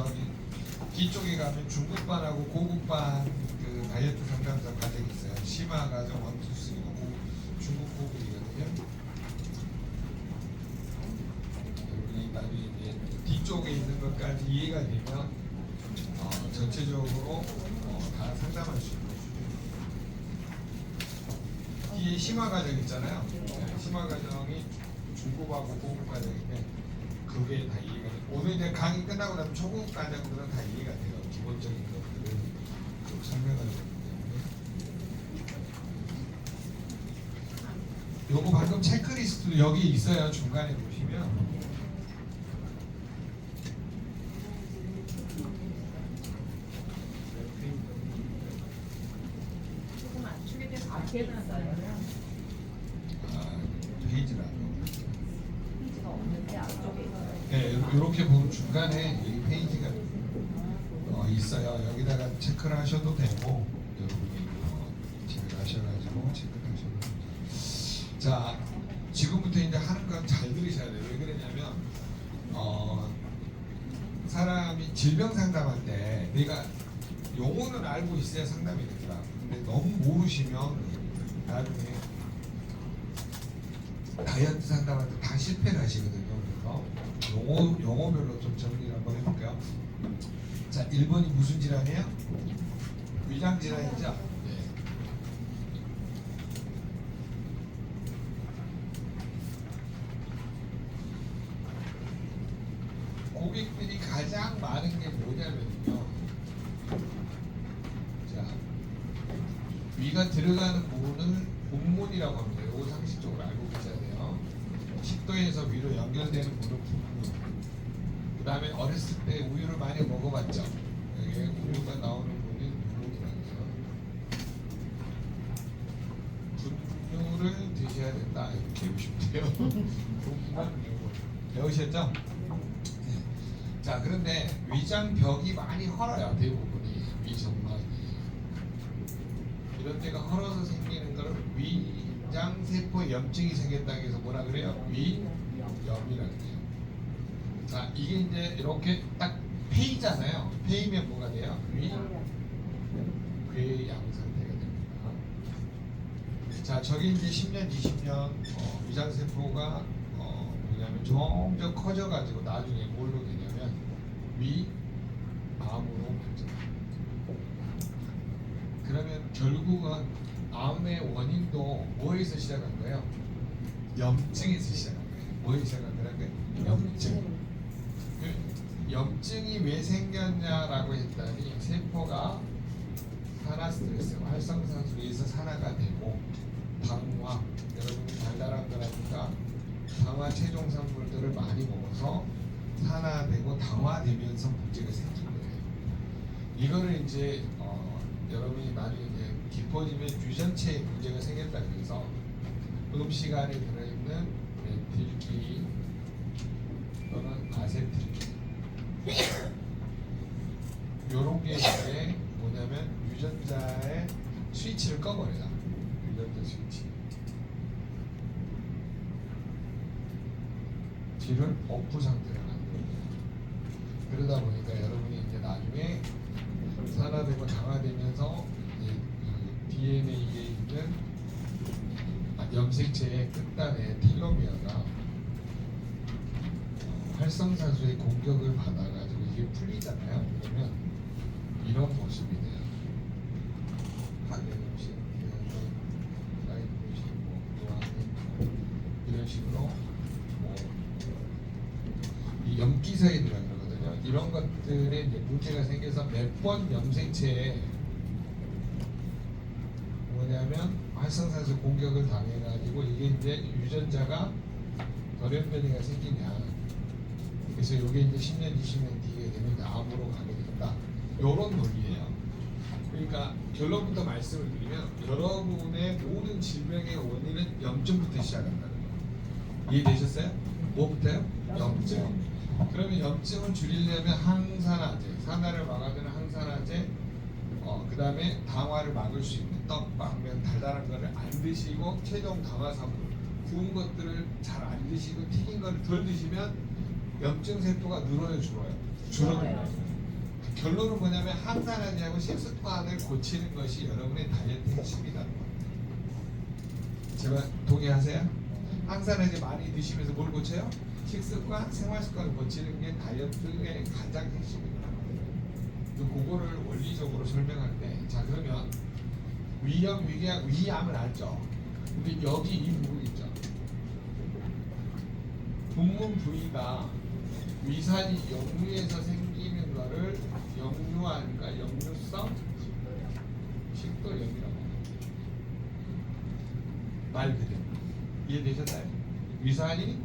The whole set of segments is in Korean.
저기 뒤쪽에 가면 중급반하고 고급반 그 다이어트 상담사 과정이 있어요. 심화 과정 1, 2, 3고 중급 고급이거든요. 여러분이 나중에 이제 뒤쪽에 있는 것까지 이해가 되면 전체적으로 다 상담할 수 있는 수준입니다. 뒤에 심화 과정 있잖아요. 심화 과정이 중급하고 고급 과정인데 그게 다 이해가 돼요. 오늘 이제 강의 끝나고 나면 초급 과정들은 다 이해가 돼요. 기본적인 것들은 좀 설명을 드리기 때문에. 요거 방금 체크리스트도 여기 있어요. 중간에 보시면. 조금 안쪽에 대해서 앞에는 페이지라고. 페이지가 없는데 앞쪽에 있어요. 네, 이렇게 보면 중간에 여기 페이지가 있어요. 여기다가 체크를 하셔도 되고 여러분이 집에 가셔가지고 체크를 하셔도 됩니다. 자, 지금부터 이제 하는 건 잘 들으셔야 돼요. 왜 그러냐면 사람이 질병 상담할 때 내가 용어는 알고 있어야 상담이 됩니다. 근데 너무 모르시면 나중에 다이어트 상담할 때 다 실패를 하시거든요. 그래서 용어별로 좀 정리를 한번 해볼게요. 자, 1번이 무슨 질환이에요? 위장 질환이죠? 네. 고객들이 가장 많은 게 뭐냐면요. 자, 위가 들어가는 부분을 본문이라고 합니다. 이거 상식적으로 알고 계셔야 돼요. 식도에서 위로 연결되는 부분은 분문. 그 다음에 어렸을 때 우유를 많이 먹어봤죠. 여기 우유가 나오는 부분이 분문이라고요. 분유를 드셔야 된다. 이렇게 배우시면 돼요. 배우셨죠? 네. 자, 그런데 위장벽이 많이 헐어요. 대부분이 위점막이. 이런 데가 헐어서 생기는 거를 위장세포 염증이 생겼다고 해서 뭐라 그래요? 위염이라고 해요. 자, 이게 이제 이렇게 딱 폐이잖아요. 폐이면 뭐가 돼요? 궤양 상태가 됩니다. 자, 저게 이제 10년, 20년 위장세포가 뭐냐면 점점 커져가지고 나중에 뭘로 되냐면 위암으로 발전합니다. 그러면 결국은 암의 원인도 뭐에서 시작한 거예요? 염증에서 시작한 거예요. 뭐에서 시작한 거라고요? 염증. 염증이 왜 생겼냐라고 했더니 세포가 산화 스트레스, 활성산소에 의해서 산화가 되고 당화, 여러분이 달달한 거라든가 당화 체중 산물들을 많이 먹어서 산화되고 당화되면서 문제가 생긴 거예요. 이거를 이제 여러분이 나중에 이제 깊어지면 유전체에 문제가 생겼다 그래서 음식 안에 들어있는 메틸기 또는 아세틸기 요런 게 이제 뭐냐면 유전자의 스위치를 꺼버려요. 유전자 스위치. 뒤를 오프 상태로 만들어요. 그러다 보니까 여러분이 이제 나중에 산화되고 당화되면서 이제 DNA에 있는 염색체의 끝단에 텔로미어가 활성산소의 공격을 받아가지고 이게 풀리잖아요. 그러면 이런 모습이 돼요. 반대 음식, 사이드 음식, 이런 식으로 이 염기사이드라고 그러거든요. 이런 것들에 이제 문제가 생겨서 몇 번 염색체에 뭐냐면 활성산소 공격을 당해가지고 이게 이제 유전자가 돌연변이가 생기냐. 그래서 이게 이제 10년, 20년 뒤에 되면 암으로 가게 된다. 요런 논리예요. 그러니까 결론부터 말씀을 드리면 여러분의 모든 질병의 원인은 염증부터 시작한다는 거예요. 이해되셨어요? 뭐부터요? 염증. 그러면 염증을 줄이려면 항산화제, 산화를 막아주는 항산화제, 그 다음에 당화를 막을 수 있는 떡, 빵면 달달한 거를 안 드시고 최종 당화산물, 구운 것들을 잘 안 드시고 튀긴 거를 덜 드시면 염증 세포가 늘어요, 줄어요? 줄어들어요. 결론은 뭐냐면 항산화제하고 식습관을 고치는 것이 여러분의 다이어트 핵심이라는 겁니다. 제가 동의하세요? 항산화제 많이 드시면서 뭘 고쳐요? 식습관, 생활습관을 고치는 게 다이어트의 가장 핵심이라는 거예요. 그거를 원리적으로 설명할 때, 자 그러면 위염, 위궤양, 위암을 알죠? 근데 여기 이 부분 있죠? 분문 부위가 위산이 역류에서 생기는 거를 역류하니까 역류성 식도염이라고 합니다. 말 그대로 이해되셨나요? 위산이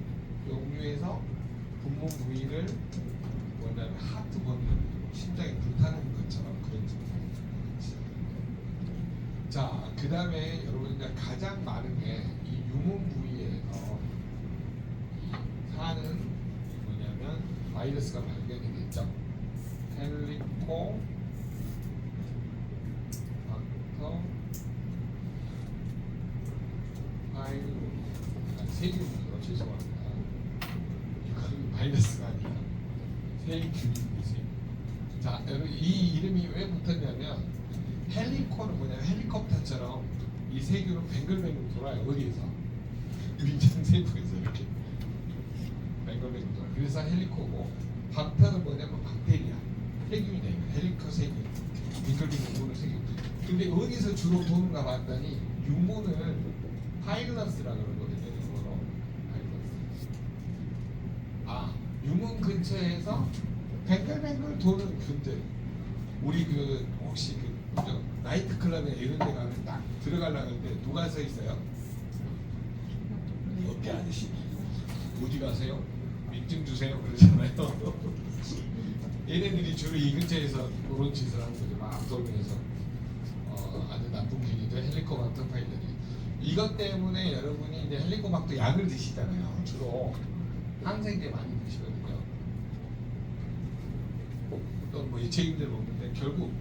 역류해서 분문 부위를 뭐냐면 하트 번뇌, 심장이 불타는 것처럼 그런 증상이. 자, 그 다음에 여러분 이제 가장 많은 게 이 유문 부위에서 사는 뭐냐면 바이러스가 발견이 됐죠. 헬리코박터 파일로리 세균이요. 죄송합니다. 이건 바이러스가 아니라 세균이지. 자, 여러분 이 이름이 왜 붙었냐면 헬리코는 뭐냐면 헬리콥터처럼 이 세균은 뱅글뱅글 돌아요. 어디에서? 위장 세포에서 이렇게 뱅글뱅글 돌아요. 그래서 헬리코고, 박터는 뭐냐면 박테리아, 세균이네. 헬리코 세균, 뱅글뱅글 도는 세균. 근데 어디서 주로 도는가 봤더니 유문을 파일러스라 그러거든요. 영어로 파일러스. 아, 유문 근처에서 뱅글뱅글 도는 균들. 우리 그 혹시 그 나이트 클럽에 이런 데 가면 딱 들어가려고 하는데 누가 서 있어요? 어깨 아저씨. 어디 가세요? 민증 주세요. 그러잖아요. 얘네들이 주로 이 근처에서 그런 짓을 하는 거죠. 막 돌면서 아주 나쁜 균이죠. 헬리코박터 파일러리. 이것 때문에 여러분이 이제 헬리코박터 약을 드시잖아요. 주로 항생제 많이 드시거든요. 또 뭐 예체인들 먹는데 결국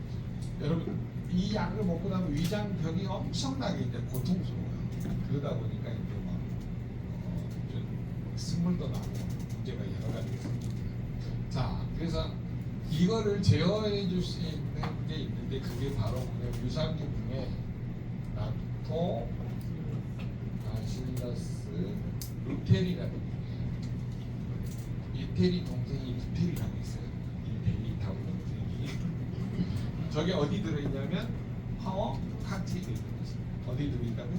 여러분 이 약을 먹고 나면 위장벽이 엄청나게 이제 고통스러워요. 그러다 보니까 이제 막 스물도 나고 문제가 여러 가지가 생깁니다. 자, 그래서 이거를 제어해 줄 수 있는 게 있는데 그게 바로 뭐냐면 유산균 중에 락토 바실러스 루테리라는 게 이태리 동생이 루테리라고 있어요. 이태리 타고 동생이 저게 어디 들어있냐면 파워 칵테일에 들어있어요. 어디 들어있다고?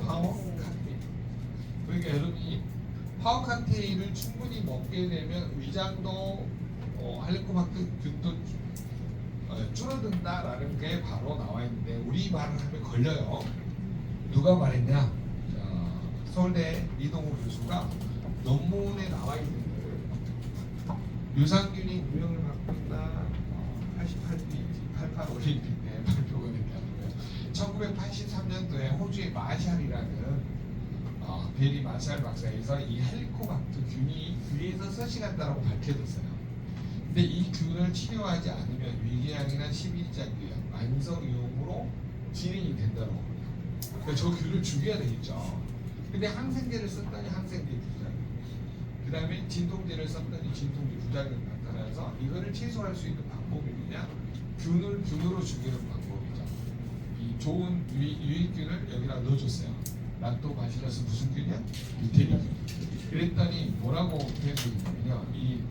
파워 칵테일. 그러니까 여러분이 파워 칵테일을 충분히 먹게 되면 위장도 헬리코박터 균도 줄어든다라는 게 바로 나와 있는데 우리 말을 하면 걸려요. 누가 말했냐? 자, 서울대 이동우 교수가 논문에 나와 있는 거를 유산균이 유형을 바꾼다 88 올림픽 때 발표가 됐다고요. 1983년도에 호주의 마샬이라는 베리 마샬 박사에서 이 헬리코박터 균이 귀에서 서식한다라고 밝혀졌어요. 근데 이 균을 치료하지 않으면 위궤양이나 십이자궤양, 만성위염으로 진행이 된다고 합니다. 그러니까 저 균을 죽여야 되겠죠. 근데 항생제를 썼더니 항생제 부작용, 그 다음에 진통제를 썼더니 진통제 부작용이 나타나서 이거를 최소화할 수 있는 방법이 뭐냐? 균을 균으로 죽이는 방법이죠. 이 좋은 유익균을 여기다 넣어줬어요. 락토바실러스 무슨 균이야? 루테리균. 그랬더니 뭐라고 표현되어 있냐면요. 이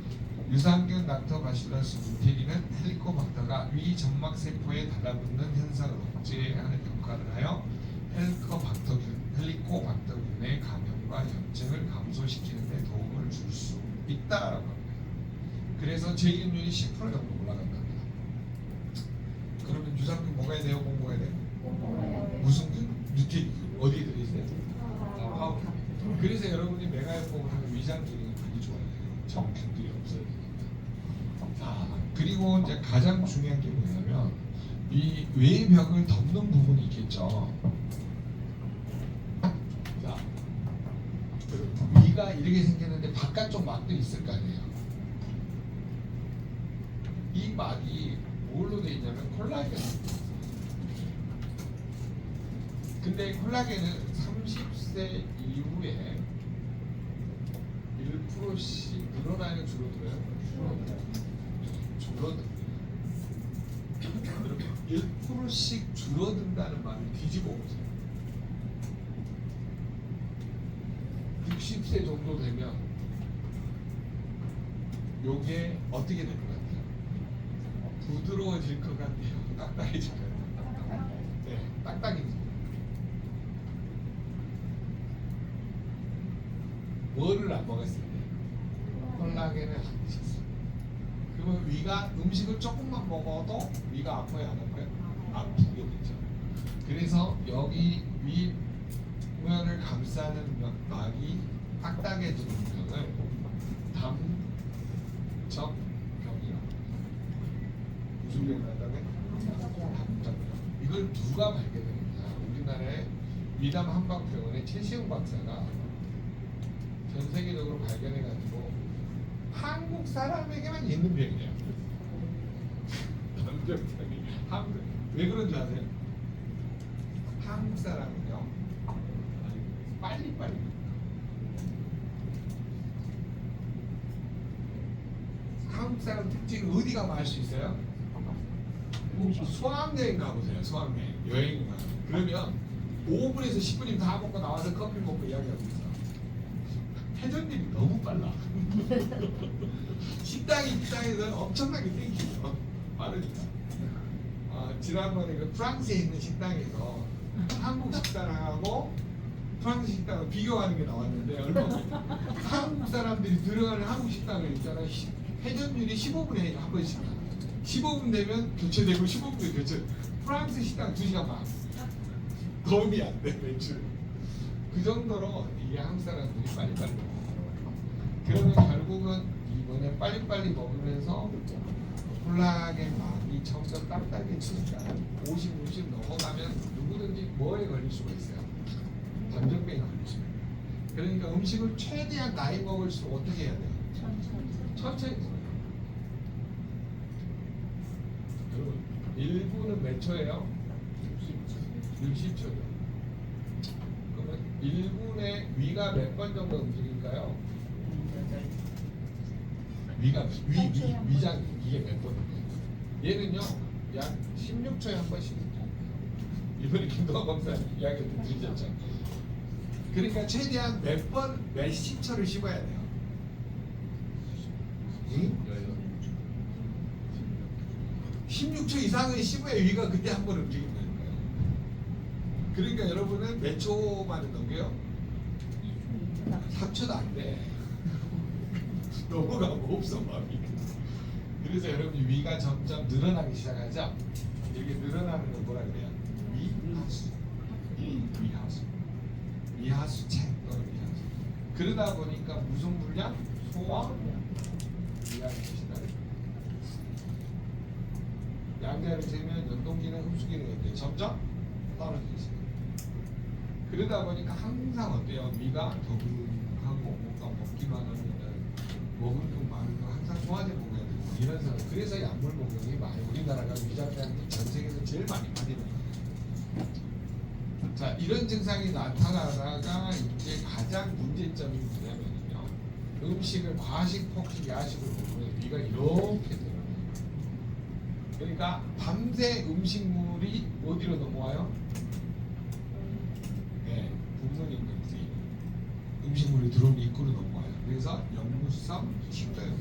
유산균 락토바실러스 루테리는 헬리코박터가 위 점막 세포에 달라붙는 현상을 억제하는 역할을 하여 헬리코박터균의 감염과 염증을 감소시키는 데 도움을 줄 수 있다라고 합니다. 그래서 재균율이 10% 정도 올라간답니다. 그러면 유산균 먹어야 돼요? 못 먹어야 돼요? 무슨 균? 루테리균. 어디에 들어있어요? 파워. 그래서 여러분이 메가요법을 하면 위장 기능이 많이 좋아요. 정균들이 없어야 되니까. 자, 그리고 이제 가장 중요한 게 뭐냐면 이 외벽을 덮는 부분이 있겠죠. 자, 위가 이렇게 생겼는데 바깥쪽 막도 있을 거 아니에요. 이 막이 뭘로 되어 있냐면 콜라겐. 근데 콜라겐은 30세 이후에 1%씩 늘어나요, 줄어들어요? 줄어듭니다. 1%씩 줄어든다는 말을 뒤집어 보세요. 60세 정도 되면 요게 어떻게 될 것 같아요? 부드러워질 것 같아요? 딱딱해질 것 같아요? 네, 딱딱해질. 뭐를 안 먹었을 때? 콜라겐을 안 드셨어요. 그러면 위가 음식을 조금만 먹어도 위가 아파요, 안 아파요? 아프게 되죠. 그래서 여기 위 모양을 감싸는 막이 딱딱해지는 병을 담적병이라고. 무슨 병이라고 해? 담적병. 이걸 누가 발견했냐? 우리나라의 위담 한방병원의 최시영 박사가 전 세계적으로 발견해가지고 한국 사람에게만 있는 병이에요. 담적병이. 왜 그런 줄 아세요? 한국 사람은요 빨리빨리 한국 사람 특징은 어디 가면 알 수 있어요? 수학여행 가보세요. 수학여행 여행 가 그러면 5분에서 10분이면 다 먹고 나와서 커피 먹고 이야기하고 있어. 회전율이 너무 빨라. 식당 입장에서 엄청나게 땡기죠. 빠르니까. 지난번에 그 프랑스에 있는 식당에서 한국 식당하고 프랑스 식당을 비교하는 게 나왔는데 한국 사람들이 들어가는 한국 식당을 있잖아요. 회전율이 15분에 한 번씩 15분 되면 교체되고 15분 되면 교체. 프랑스 식당 2시간 반 도움이 안 돼 매출. 그 정도로 이게 한국 사람들이 빨리빨리 먹어요. 그러면 결국은 이번에 빨리빨리 먹으면서 콜라겐 막이 점점 딱딱해지니까 50 넘어가면 누구든지 뭐에 걸릴 수가 있어요? 담정병에 걸릴 수가 있어요. 그러니까 음식을 최대한 나이 먹을수록 어떻게 해야 돼요? 천천히 먹어요. 여러분 1분은 몇 초예요? 60초죠. 그러면 1분에 위가 몇 번 정도 움직일까요? 위장 이게 몇 번인가요? 얘는요 약 16초에 한 번씩. 이번에 김동환 박사 이야기 드리셨죠. 그러니까 최대한 몇십 초를 씹어야 돼요. 응? 16초 이상을 씹어야 위가 그때 한 번 움직이는 거예요. 그러니까 여러분은 몇 초만에 넘겨요? 3초도 안 돼. 넘어가고 없어 마음이. 그래서 여러분이 위가 점점 늘어나기 시작하죠. 이렇게 늘어나는 걸 뭐라 그래요? 위하수. 위하수체 또는 위하수. 그러다 보니까 무슨 물량? 소화 위하는 것이다. 양자를 재면 연동기능, 흡수기능인데 점점 떨어지기 시작해요. 그러다 보니까 항상 어때요? 위가 더부룩하고 뭔가 먹기만 하면 먹을 거 많은 거 항상 소화제 먹어야 되고 이런 사람. 그래서 약물 복용이 많이 우리나라가 위장약이 전 세계에서 제일 많이 빠지는 거예요. 자, 이런 증상이 나타나다가 이제 가장 문제점이 뭐냐면요, 음식을 과식, 폭식, 야식을 먹으면 위가 이렇게 돼요. 그러니까 밤새 음식물이 어디로 넘어와요? 네, 분문인근지 음식물이 들어오면 입구로 넘어와요. 그래서 역류성 식도염.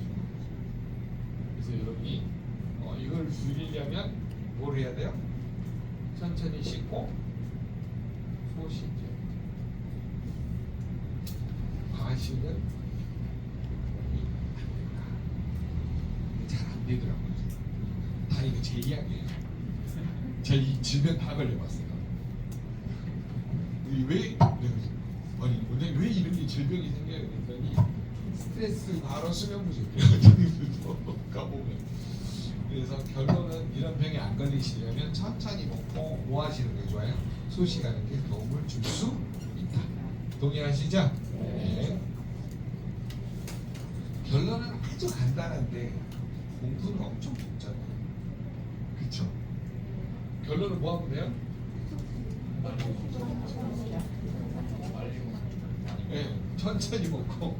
그래서 여러분이 이걸 줄이려면 뭘 해야 돼요? 천천히 씻고 소시죠. 과식은 잘 안 되더라고요. 다 이거 제 이야기예요. 제가 이 질병 다 걸려봤어요. 왜 이런 게 질병이 생겨요? 그랬더니 스트레스 바로 수면 부족이에요. 가보면. 그래서 결론은 이런 병에 안 걸리시려면 천천히 먹고 뭐 하시는 게 좋아요? 소식하는 게 도움을 줄 수 있다. 동의하시죠? 네. 결론은 아주 간단한데 공부는 엄청 복잡해요. 그쵸? 결론은 뭐 하면 돼요? 네, 천천히 먹고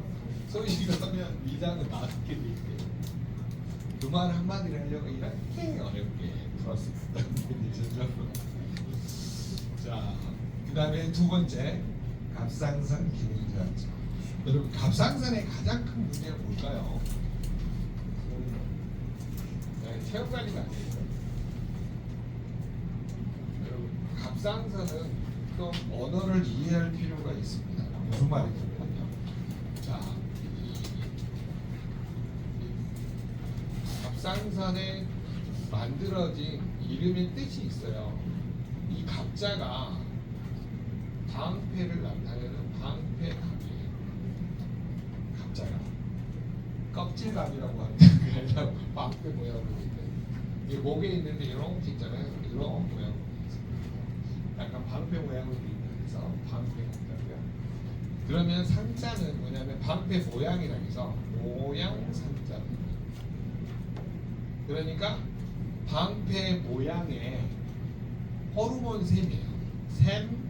소식을 하면 위장은 낫게 돼 있대요. 그 말 한마디를 하려고 이렇게 어렵게 풀었습니다. 자, 그 다음에 두 번째 갑상선 기능저하증. 여러분 갑상선의 가장 큰 문제가 뭘까요? 체온 관리가 안 돼요. 여러분 갑상선은 또 언어를 이해할 필요가 있습니다. 무슨 말이냐면요. 자, 갑상선에 만들어진 이름의 뜻이 있어요. 이 갑자가 방패를 나타내는 방패갑이에요. 갑자가 껍질갑이라고 하는데 그냥 방패 모양으로 있는. 이게 목에 있는데 이렇게 있잖아요. 이런 모양으로 있습니다. 약간 방패 모양으로 있는 데서 방패갑이고요. 그러면 산자는 뭐냐면 방패 모양이라 해서 모양 산자. 그러니까 방패 모양의 호르몬 샘이에요. 샘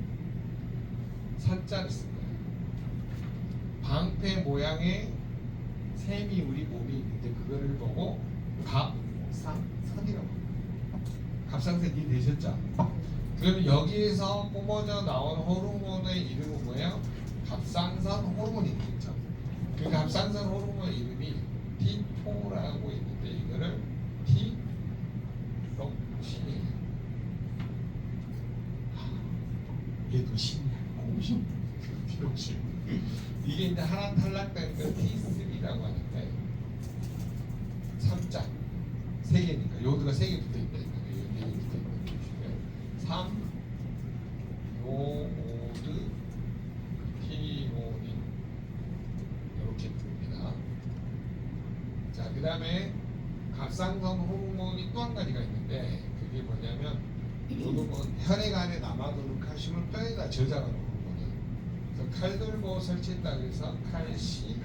사자를 쓴 거예요. 방패 모양의 샘이 우리 몸에 있는데 그거를 보고 갑상선이라고 합니다. 갑상선 이해되셨죠? 그러면 여기에서 뿜어져 나온 호르몬의 이름은 뭐예요? 갑상선 호르몬이 되겠죠. 그 갑상선 호르몬의 이름이 T4라고 있는데 이거를 T록신이에요. 얘도 신이야. 공신. T록신. 이게 이제 하나 탈락된 걸 T3라고 하는데 3자 3개니까 요드가 3개 붙어 있다. 4개 붙어 있다. 3 요오드 티오닌 이렇게 부릅니다. 자, 그 다음에 갑상선 호르몬이 또 한 가지가 있는데 그게 뭐냐면 요거는 혈액 안에 남아도는 칼슘을 뼈에다 저장하는 호르몬이에요. 그래서 칼 들고 설치했다고 해서 칼슘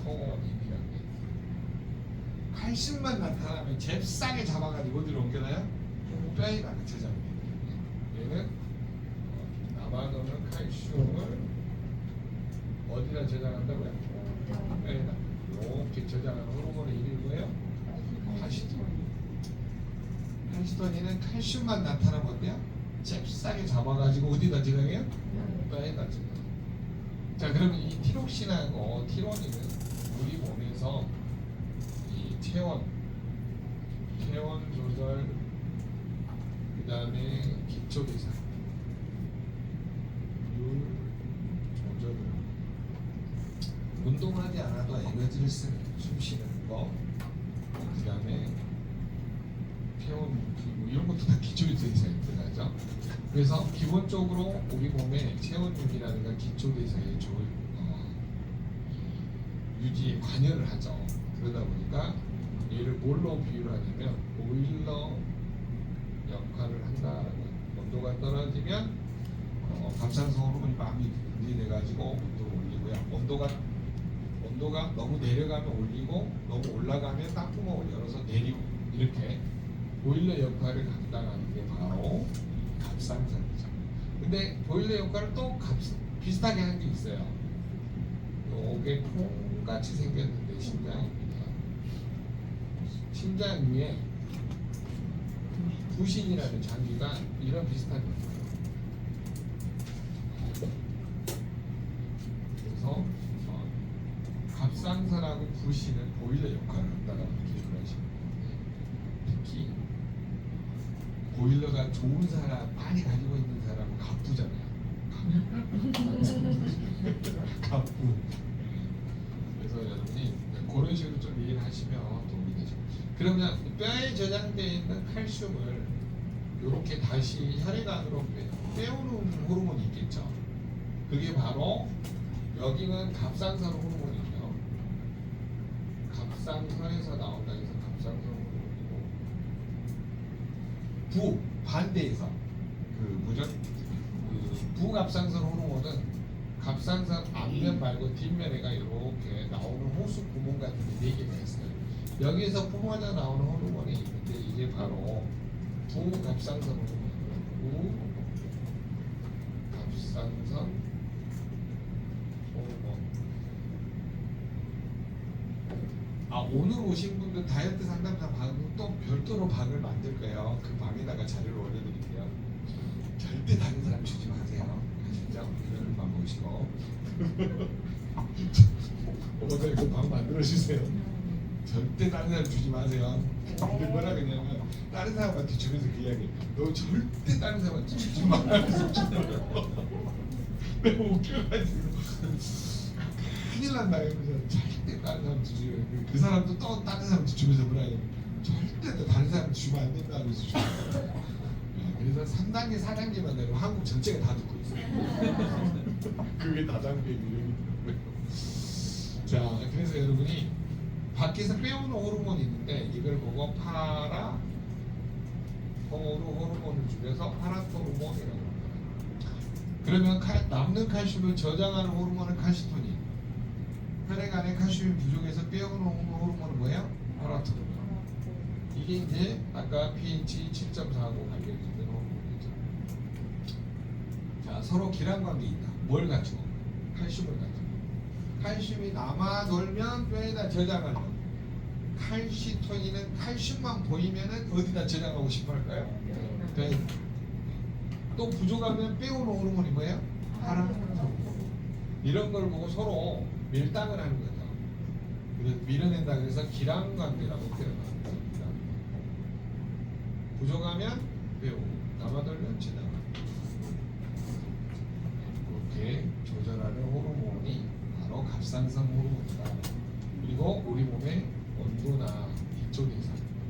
토닌이라고 해요. 칼슘만 나타나면 잽싸게 잡아가지고 어디로 옮겨놔요? 뼈에다 저장해요. 얘는 남아도는 칼슘을 어디다 저장한다고요? 뼈에다. 이렇게 저장하는 호르몬의 이름이 뭐예요? 카시토닌. 카시토닌은 칼슘만 나타나면 어때요? 잽싸게 잡아가지고 어디다 저장해요? 뼈에다 저장. 자, 그러면 이 티록신하고 티로닌은 우리 몸에서 이 체온 조절, 그 다음에 기초대사, 율 조절을 운동하지 않아도 에너지를 쓰는 숨 쉬는 거, 그 다음에 체온 뭐 이런 것도 다 기초대사에 들어가죠. 그래서 기본적으로 우리 몸의 체온율이라든가 기초대사의 유지에 관여를 하죠. 그러다 보니까 얘를 뭘로 비유를 하냐면 보일러 역할을 한다라고 해요. 온도가 떨어지면 갑상선 호르몬이 많이 분비돼 가지고 온도를 올리고요. 온도가 너무 내려가면 올리고 너무 올라가면 땅구멍을 열어서 내리고 이렇게 보일러 역할을 감당하는 게 바로 갑상선이죠. 근데 보일러 역할을 또 비슷하게 하는 게 있어요. 요게 콩같이 생겼는데 심장입니다. 심장 위에 부신이라는 장기가 이런 비슷한 게 있어요. 그래서 갑상선하고 부신은 보일러 역할을 한다고 기억을 하시면 돼요. 특히 보일러가 좋은 사람, 많이 가지고 있는 사람은 갑부잖아요. 갑부. 그래서 여러분이 그런 식으로 좀 이해를 하시면 도움이 되죠. 그러면 뼈에 저장되어 있는 칼슘을 이렇게 다시 혈액 안으로 빼오는 호르몬이 있겠죠. 그게 바로 여기는 갑상선 호르몬이고요. 갑상선에서 나온다 해서 갑상선 호르몬이고 반대에서 부갑상선 호르몬은 갑상선 앞면 말고 뒷면에가 이렇게 나오는 호수 구멍 같은 게 4개가 있어요. 여기에서 뿜어져 나오는 호르몬이 있는데 이게 바로 부갑상선 호르몬이고요. 부갑상선 호르몬 9. 오늘 오신 분들 다이어트 상담사 방은 또 별도로 방을 만들 거예요. 그 방에다가 자료를 올려드릴게요. 절대 다른 사람 주지 마세요. 아시죠? 이런 방 보시고. 어머니 그방 만들어 주세요. 절대 다른 사람 주지 마세요. 근데 뭐라 그러냐면 다른 사람한테 주면서 그 이야기. 너 절대 다른 사람한테 주지 말라면서 내가 웃겨가지고 큰일 난다 이러면서 절대 다른 사람한테 주지 말고 그 사람도 또 다른 사람한테 주면서 뭐라 해요. 절대 다른 사람한테 주면 안 된다 하면서 주고. 그래서 3단계 4단계만 되면 한국 전체가 다 듣고 있어요. 그게 다단계 유형이 더라고요. 자, 그래서 여러분이 밖에서 빼오는 호르몬이 있는데 이걸 보고 파라 호르몬을 줄여서 파라토르몬이라고 합니다. 그러면 남는 칼슘을 저장하는 호르몬은 칼시토닌. 혈액 안에 칼슘이 부족해서 빼오는 호르몬은 뭐예요? 파라토르몬. 이게 이제 아까 pH 7.4하고 관련이 있는 호르몬이죠. 자, 서로 기란 관계 있다. 뭘 가지고? 칼슘을 가지고. 칼슘이 남아 돌면 뼈에다 저장을 해요. 칼시토닌은 칼슘만 보이면은 어디다 저장하고 싶어 할까요? 뼈에. 또 부족하면 빼오는 호르몬이 뭐예요? 파라토르몬. 이런 걸 보고 서로 밀당을 하는 거죠. 그래서 밀어낸다 그래서 기란 관계라고 표현합니다. 부족하면 빼오고 남아돌면 저장하고 이렇게 조절하는 호르몬이 바로 갑상선 호르몬이다. 그리고 우리 몸의 온도나 기초대사,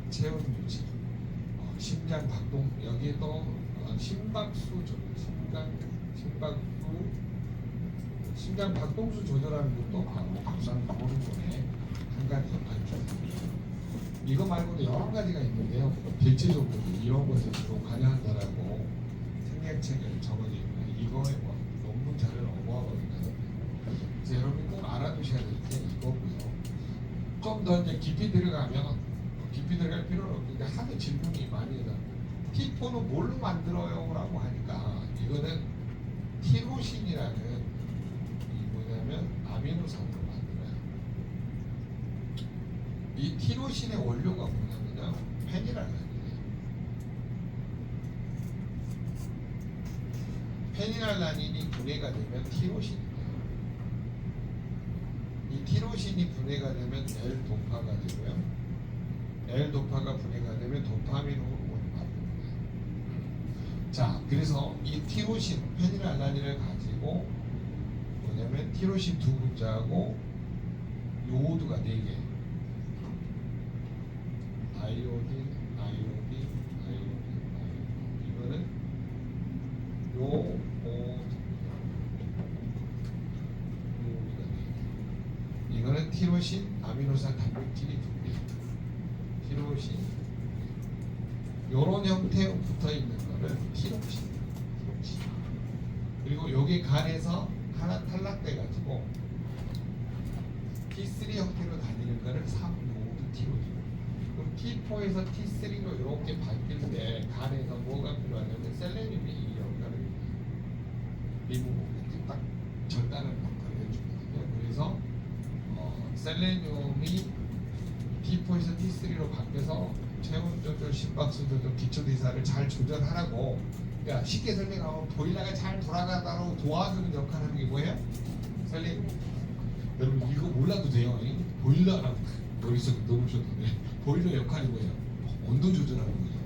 체온 유지, 심장 박동 여기에 또 심박수 조절, 심장 박동수 조절하는 것도 바로 갑상선 호르몬의 한 가지 역할입니다. 이거 말고도 여러 가지가 있는데요. 대체적으로 이런 것에 주로 관여한다라고 생략책을 적어져 있고요. 이거에 뭐 논문 자료를 어마어마하거든요. 그래서 여러분이 꼭 알아두셔야 될 게 이거고요. 좀 더 이제 깊이 들어가면 깊이 들어갈 필요는 없는데 하도 질문이 많이 해서 T4는 뭘로 만들어요? 라고 하니까 이거는 티로신이라는 이 뭐냐면 아미노산으로 만들어요. 이 티로신의 원료가 뭐냐면요 페니랄란이에요. 페니랄란인이 분해가 되면 티로신이 돼요. 이 티로신이 분해가 되면 L-도파가 되고요. L-도파가 분해가 되면 도파민 호르몬이 만듭니다. 자, 그래서 이 티로신, 페니랄란인을 가지고 뭐냐면 티로신 두 분자하고 요오드가 4개. 아이오딘. 이거는 요오드. 이거는 티로신, 아미노산 단백질이 2개. 티로신. 요런 형태로 붙어 있는 거를 티로신. 그리고 요게 간에서 하나 탈락돼 가지고 T3 형태로 다니는 거를 3,5도 티로신. 그럼 T4에서 T3로 이렇게 바뀔 때 간에서 뭐가 필요하냐면 셀레늄이 이 역할을 리무브 딱 절단을 역할을 해주거든요. 그래서 셀레늄이 T4에서 T3로 바뀌어서 체온 조절, 심박수 조절, 기초대사를 잘 조절하라고. 그러니까 쉽게 설명하면 보일러가 잘 돌아가도록 도와주는 역할을 하는 게 뭐예요? 셀레늄. 여러분 이거 몰라도 돼요. 보일러랑 머릿속에 넣으셔도 돼. 보일러 역할이 뭐예요? 온도 조절하는 거예요.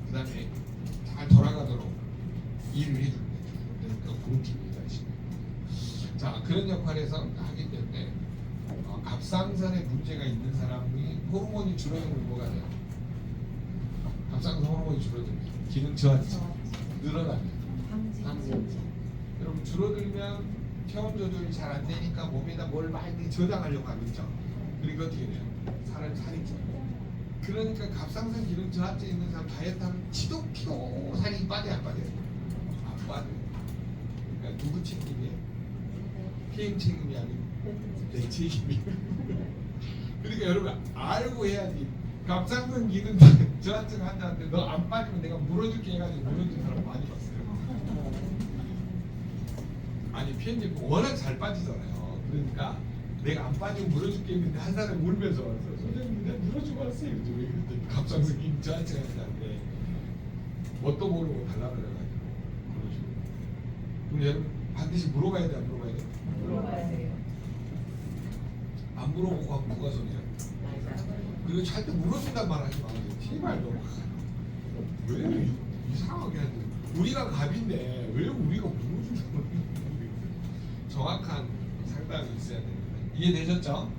그 다음에 잘 돌아가도록 일을 해주는 거죠. 그러니까 그렇게 이해하시면. 자, 그런 역할에서 하기 때문에 갑상선에 문제가 있는 사람이 호르몬이 줄어들면 뭐가 돼요? 갑상선 호르몬이 줄어들면 기능 저하지, 늘어나면 항진증. 여러분 줄어들면 체온 조절이 잘 안 되니까 몸에다 뭘 많이 저장하려고 하겠죠. 그러니까 어떻게 돼요? 살이 쪄요. 그러니까 갑상선 기능 저하증 있는 사람 다이어트하면 치도 키도 살이 빠져요, 안 빠져요? 안 빠져요. 그러니까 누구 책임이에요? PM 책임이 아니고 내 책임이. 그러니까 여러분 알고 해야지. 갑상선 기능 저하증 환자한테 너 안 빠지면 내가 물어줄게 해가지고 물어준 사람 많이 봤어요. 아니 PM님 워낙 잘 빠지잖아요. 그러니까 내가 안 빠지면 물어 죽겠는데 한 사람 울면서 왔어. 선생님 내가 물어주고 왔어요. 왜 그랬더니 갑상선 기능 저하증 환자인데 뭣도 모르고 달라 그래가지고 그러시고. 그럼 여러분 반드시 물어봐야 돼, 안 물어봐야 돼? 물어봐야 돼요. 안 물어보고 하면 누가 손이야? 그리고 절대 물어준단 말 하지 마. 제발로. 왜 이상하게 하지? 우리가 갑인데 왜 우리가 물어준다고 정확한 상담이 있어야 되는데 이해되셨죠?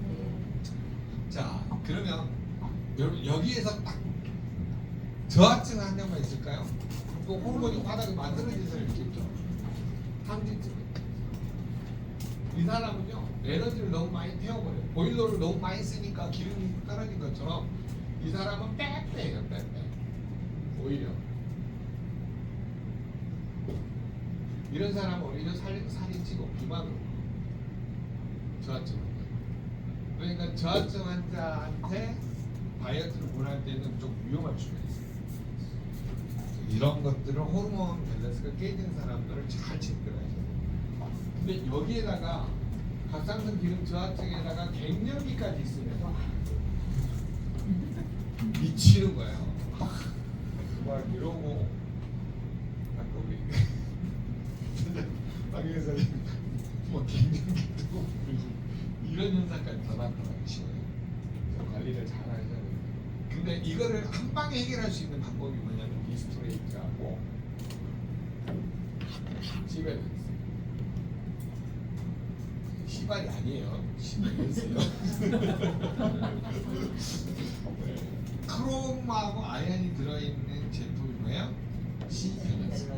자 그러면 여러분 여기에서 딱 저하증 환자만 있을까요? 또 호르몬이 바닥에 만들어진 사람이 있겠죠? 항진증. 이 사람은요 에너지를 너무 많이 태워버려요. 보일러를 너무 많이 쓰니까 기름이 떨어진 것처럼 이 사람은 빼빼예요. 빼빼. 오히려 이런 사람은 오히려 살이 찌고 비만으로 저하증 환자. 그러니까 저하증 환자한테 다이어트를 권할 때는 좀 위험할 수가 있어요. 이런 것들을 호르몬 밸런스가 깨진 사람들을 잘 체크해야 돼요. 근데 여기에다가 갑상선 기능 저하증에다가 갱년기까지 있으면 미치는 거예요. 정말 이러고 아까 우리 박영선 뭐 갱년기도 이런 현상까지 더 나타나기 쉬워요. 그래서 관리를 잘 하셔야 돼요. 근데 이거를 한 방에 해결할 수 있는 방법이 뭐냐면 리스토레이트하고 시벨. 시발이 아니에요. 시발이었어요. 크롬하고 아연이 들어있는 제품이 뭐예요? 시밸런스.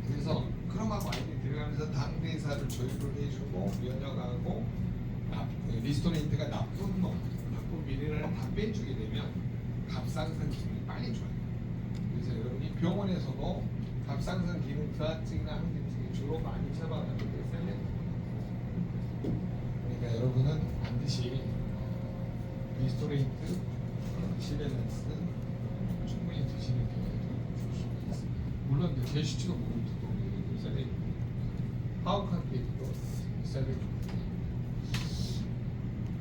그래서 크롬하고 아연이 들어가면서 당대사를 조율을 해주고 면역하고 리스토레이트가 나쁜 미네랄을 다 빼주게 되면 갑상선 기능이 빨리 좋아요. 그래서 여러분이 병원에서도 갑상선 기능 저하증이나 항진증이 주로 많이 처방하는 게 셀레. 그러니까 여러분은 반드시 리스토레이트, 시밸런스 충분히 드시는 게 좋을 수가 있습니다. 물론 제시치가 먹으면 또 셀레, 파워카페도 셀레.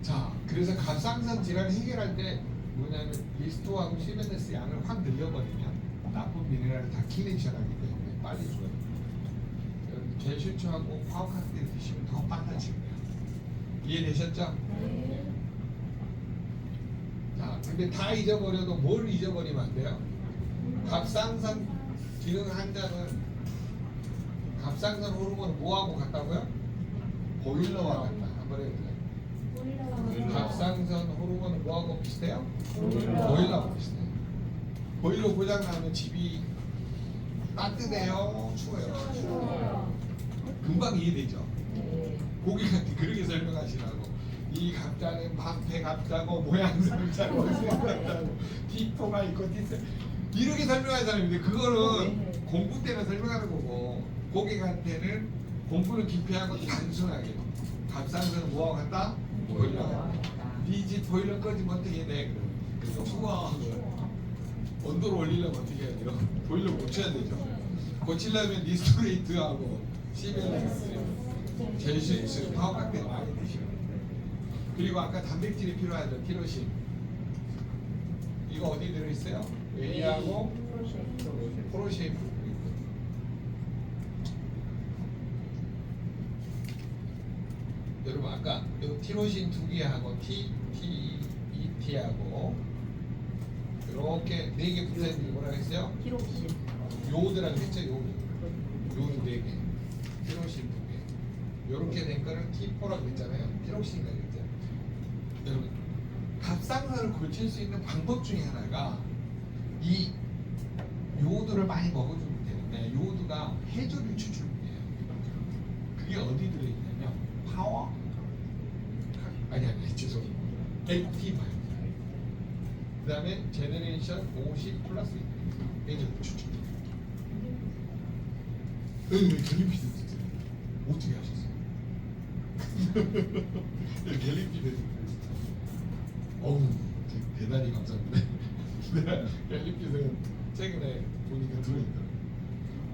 자, 그래서 갑상선 질환을 해결할 때 뭐냐면 리스토하고 시밸런스 양을 확 늘려버리면 나쁜 미네랄을 다 킬레이션하기 때문에 빨리 줘요. 여러분 제시치하고 파워카페 드시면 더 빨라질 거예요. 이해되셨죠? 네. 자, 근데 다 잊어버려도 뭘 잊어버리면 안 돼요? 갑상선 기능 환자는 갑상선 호르몬을 뭐하고 같다고요? 보일러와 같다. 한번 해보세요. 갑상선 호르몬은 뭐하고 비슷해요? 보일러하고 비슷해요. 보일러 고장 나면 집이 따뜻해요? 추워요? 금방 이해되죠? 고객한테 그렇게 설명하시라고. 이 갑자는 방패 갑자고 모양새는 짜고 생각자고 티포가 있고 티스 이렇게 설명하는 사람인데 그거는 공부 때는 설명하는 거고 고객한테는 공부는 기피하고 단순하게 갑상선은 뭐하고 같다? 보일러. 네 집 보일러 꺼지면 어떻게 돼? 그럼 추워. 온도를 올리려면 어떻게 해야 돼요? 보일러 고쳐야 되죠. 고치려면 리스토레이트하고 시밸런스 제시츠 파워카페 많이 드시면 돼요. 그리고 아까 단백질이 필요하죠. 티로신. 이거 어디 들어있어요? 웨이하고 프로쉐이프. 여러분 아까 티로신 2개하고 ET하고 이렇게 4개 붙어있는 게 뭐라고 했어요? 티로신. 요오드라고 했죠. 요오드 4개. 티로신 2개. 이렇게 된 거는 T4라고 했잖아요. 티로신이라고 했죠. 여러분 갑상선을 고칠 수 있는 방법 중에 하나가 이 요오드를 많이 먹어주면 되는데 요오드가 해조류 추출물이에요. 그게 어디 들어있냐면 파워 아니 죄송해요. 액티바이오 그 다음에 제너레이션 50 플러스 해조류 추출. 갤리피드 어떻게 하셨어요? 갤리피드 어우 대단히 감사합니다. 갤리피드 최근에 보니까 들어있더라고요.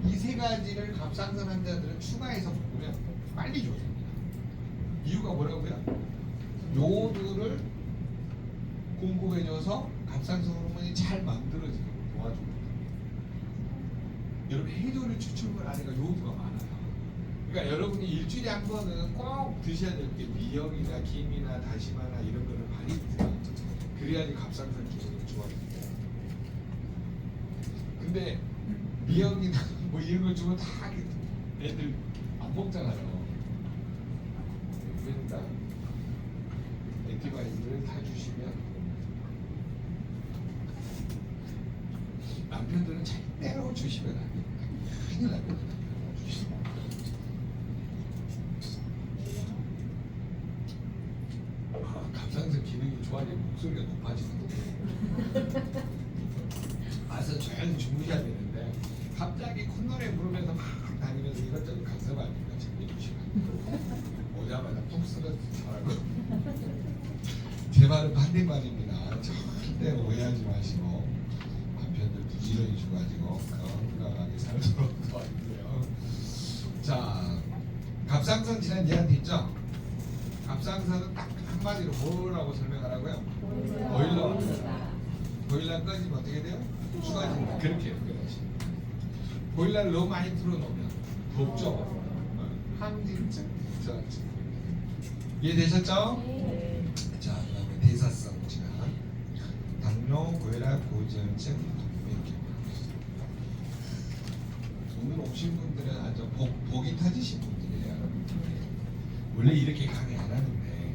이 세 가지를 갑상선 환자들은 추가해서 먹으면 빨리 좋습니다. 이유가 뭐라고요? 요들을 공급해줘서 갑상선 호르몬이 잘 만들어지게 도와줍니다. 여러분 해조류 추출물 안에가 요오드가 많아요. 그러니까 여러분이 일주일에 한 번은 꼭 드셔야 될 게 미역이나 김이나 다시마나 이런 거를 많이 드세요. 그래야지 갑상선 기능이 좋아집니다. 근데 미역이나 뭐 이런 걸 주면 다 애들 안 먹잖아요. 그러니까 액티바이트를 타주시면 남편들은 절대로 주시면 안 됩니다. 큰일 납니다. 갑상선 기능이 좋아지면 목소리가 높아지거든요. 와서 조용히 주무셔야 되는데 갑자기 콧노래 부르면서 막 다니면서 이것저것 간섭하니까 챙겨주시면 오자마자 푹 쓰러지더라고. 제 말은 반대말입니다. 절대 오해하지 마시고 남편들 부지런히 줘가지고 건강하게 살도록 도와주세요. 자, 갑상선 질환 얘한테 있죠? 갑상선은 딱 한마디로 뭐라고 설명하라고요? 보일러. 보일러 꺼지면 어떻게 돼요? 추가진다. 그렇게 연결하십니다. 보일러를 너무 많이 틀어놓으면 덥죠? 항진증, 저항증. 이해되셨죠? 자, 그다음에 대사성 질환, 당뇨, 고혈압, 고지혈증, 동맥경화. 오늘 오신 분들은 아주 복이 터지신 분들이에요. 원래 이렇게 강의 안 하는데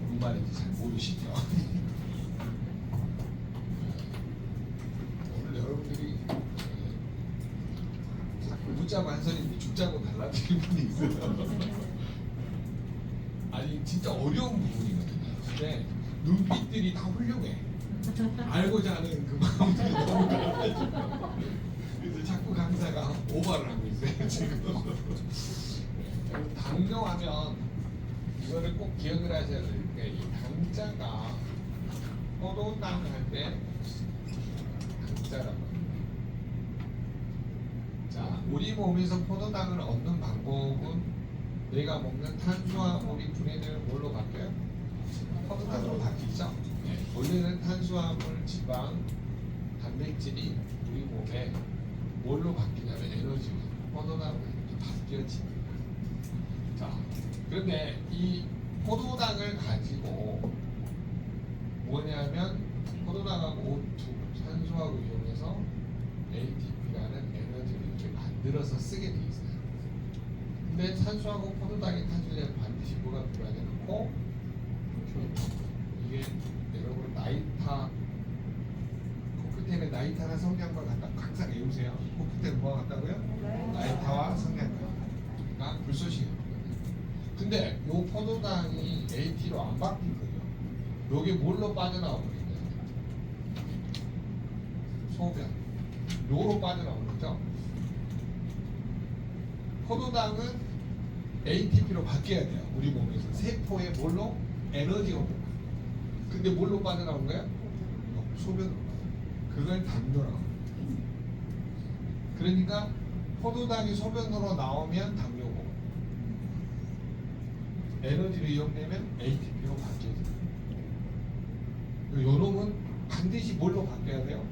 무슨 말인지 잘 모르시죠? 오늘 여러분들이 자꾸 웃자고 한 소리인데 죽자고 달라드린 분이 있어요. 아니 진짜 어려운 부분이거든요. 근데 눈빛들이 다 훌륭해. 알고자 하는 그 마음들이 너무 달라가지고 그래서 자꾸 강사가 오버를 하고 있어요 지금. 당뇨하면 이거를 꼭 기억을 하셔야 될 게 이 당자가 포도당 할때 당자라고 합니다. 자, 우리 몸에서 포도당을 얻는 방법은 내가 먹는 탄수화물이 분해되면 뭘로 바뀌어요? 포도당으로 바뀌죠. 원래는 탄수화물, 지방, 단백질이 우리 몸에 뭘로 바뀌냐면 에너지로 포도당으로 이렇게 바뀌어집니다. 자, 그런데 이 포도당을 가지고 뭐냐면 포도당하고 O2, 산소하고 이용해서 ATP라는 에너지를 이렇게 만들어서 쓰게 돼 있어요. 근데 산소하고 포도당이 타주려면 반드시 뭐가 필요하냐면 코, 이게 여러분 나이타 코크테일의 나이타나 성냥과 같다. 항상 외우세요. 코크테일 뭐가 같다고요? 나이타와 성냥과 불쏘시개거든요. 근데 요 포도당이 AT로 안 바뀌거든요. 요게 뭘로 빠져나오거든요? 소변. 요로 빠져나오는 거죠. 포도당은 ATP로 바뀌어야 돼요. 우리 몸에서 세포에 뭘로? 에너지가. 근데 뭘로 빠져나온 거야? 소변으로. 그걸 당뇨라고 합니다. 그러니까 포도당이 소변으로 나오면 당뇨고 에너지로 이용되면 ATP로 바뀌어져요. 요 놈은 반드시 뭘로 바뀌어야 돼요?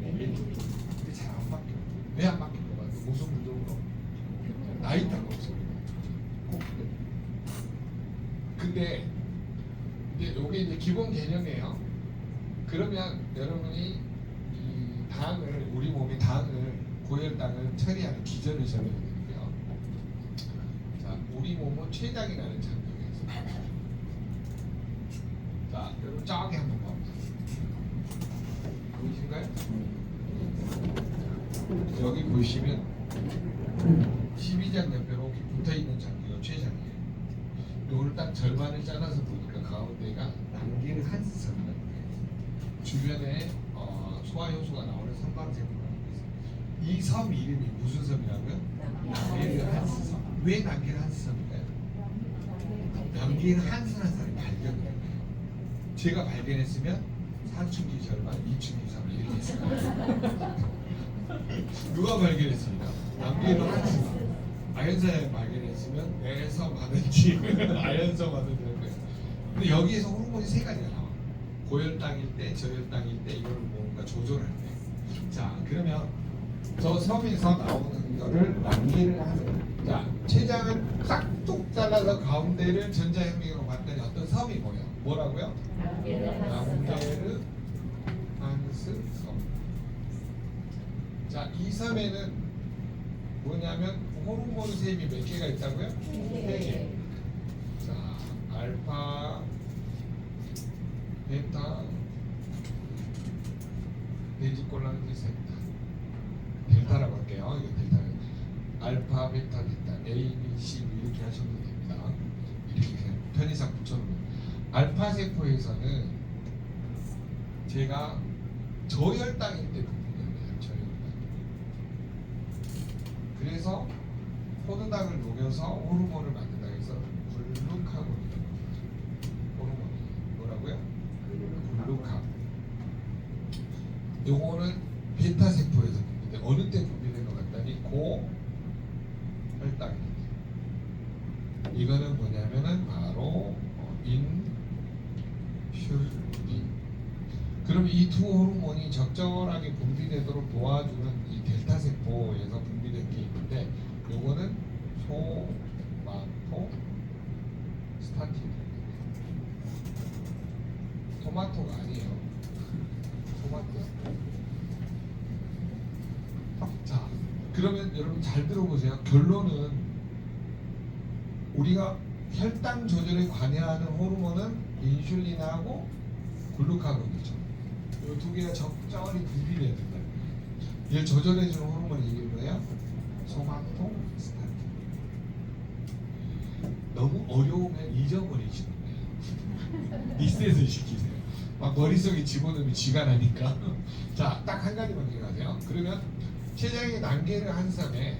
ATP. 근데 잘 안 바뀌어요. 왜 안 바뀌는 거 같아요? 무슨 부족으로? 나이타가 없어요. 근데 요게 이제 기본 개념이에요. 그러면 여러분이 이 당을 우리 몸의 당을 고혈당을 처리하는 기전을 설명드릴게요. 자, 우리 몸은 췌장이라는 장벽이 있습니다. 자, 여러분 저기 한번 봐보세요. 보이신가요? 여기 보시면 12장 옆으로 붙어 있는 장기가 췌장이에요. 요걸 딱 절반을 잘라서 보니까 가운데가 남길 한섬 주변에 소화효소가 나오는 섬광색으로 나오고 있어요. 이 섬 이름이 무슨 섬이라고요? 남길 한섬. 왜 남길 한섬인가요? 남길 한섬 사람이 발견을 해요. 제가 발견했으면 사춘기 절반, 이춘기 절반 이렇게 했어요. 누가 발견했습니까? 남길 한섬. 아연사에 발견했으면 애섬 하든지 아연섬 하든지 근데 여기에서 호르몬이 세 가지가 나와. 고혈당일 때, 저혈당일 때, 이걸 뭔가 조절할 때. 자, 그러면 저 섬에서 나오는 거를 낭비를 하세요. 자, 췌장을 싹둑 잘라서 가운데를 전자현미경으로 봤더니 어떤 섬이 보여. 뭐라고요? 랑게르 한스 섬. 자, 이 섬에는 뭐냐면 호르몬 셈이 몇 개가 있다고요? 세 개. 자, 알파, 베타, 네지콜란지 세타. 델타라고 할게요. 이거 델타. 알파, 베타, 델타, A, B, C 이렇게 하시면 됩니다. 이렇게 그냥 편의상 붙여놓으면. 알파 세포에서는 제가 저혈당일 때 분비돼요. 저혈당. 그래서 포도당을 녹여서 호르몬을 만든다 해서 글루카곤이라고 호르몬이 뭐라고요? 글루카곤. 요거는 베타 세포에서 분비돼. 어느 때 분비된 것 같다니 고혈당일 때. 이거는 뭐냐면은 바로 인슐린. 그럼 이 두 호르몬이 적절하게 분비되도록 도와주는 이 델타 세포에서 분비된 게 있는데, 요거는 소마토 스타틴. 토마토가 아니에요. 토마토. 자, 그러면 여러분 잘 들어보세요. 결론은 우리가 혈당 조절에 관여하는 호르몬은 인슐린하고 글루카곤이죠. 이 두 개가 적절히 분비돼야 된다. 얘를 조절해주는 호르몬이 이게 뭐예요? 소마토 스타틴. 너무 어려우면 잊어버리시는 거예요. 리셋을 시키세요. 막 머릿속에 집어넣으면 쥐가 나니까. 자, 딱 한 가지만 기억하세요. 그러면 췌장의 난개를 한 섬에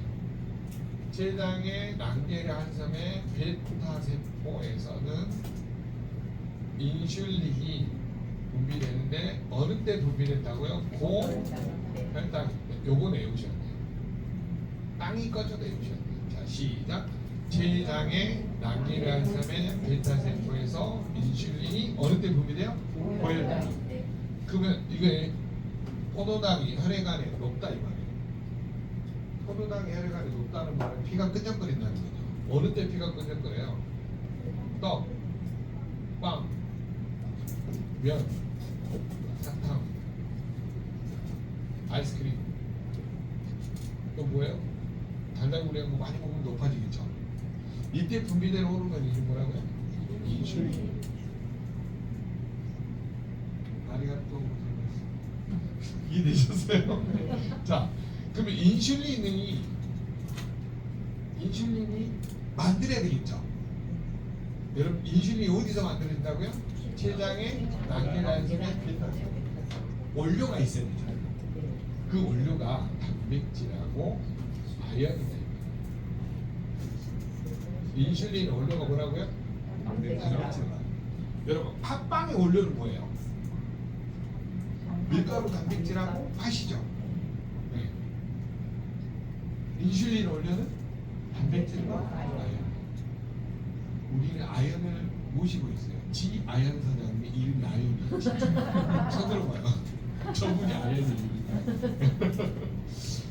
베타 세포에서는 인슐린이 분비되는데 어느 때 분비된다고요? 고혈당일 때. 요거 외우셔야 돼요. 땅이 꺼져도 외우셔야 돼요. 자, 시작. 췌장의 난개를 한 섬에 베타 세포에서 인슐린이 어느 때 분비돼요? 고혈당. 그러면 이게 포도당이 혈액 안에 높다 이 말이에요. 포도당이 혈액 안에 높다는 말은 피가 끈적거린다는 거죠. 어느 때 피가 끈적거려요? 떡, 빵, 면, 사탕, 아이스크림. 또 뭐예요? 달달구리한 거 많이 먹으면 높아지겠죠. 이때 분비되는 호르몬이 이게 뭐라고요? 인슐린. 아리가또 고자이마스. 이해되셨어요? 자, 그러면 인슐린이 만들어야 되겠죠. 여러분, 인슐린이 어디서 만들어진다고요? 췌장의 난개란섬에 베타 원료가 있어야 되죠. 그 원료가 단백질하고 아연이다. 인슐린 원료가 뭐라고요? 단백질. 여러분, 팥빵의 원료는 뭐예요? 밀가루, 단백질하고 팥이죠. 네. 인슐린 원료는 단백질과 아연. 우리는 아연을 모시고 있어요. 지 아연 사장님의 이름이 아연이에요. 쳐들어봐요. 저분이 아연이에요.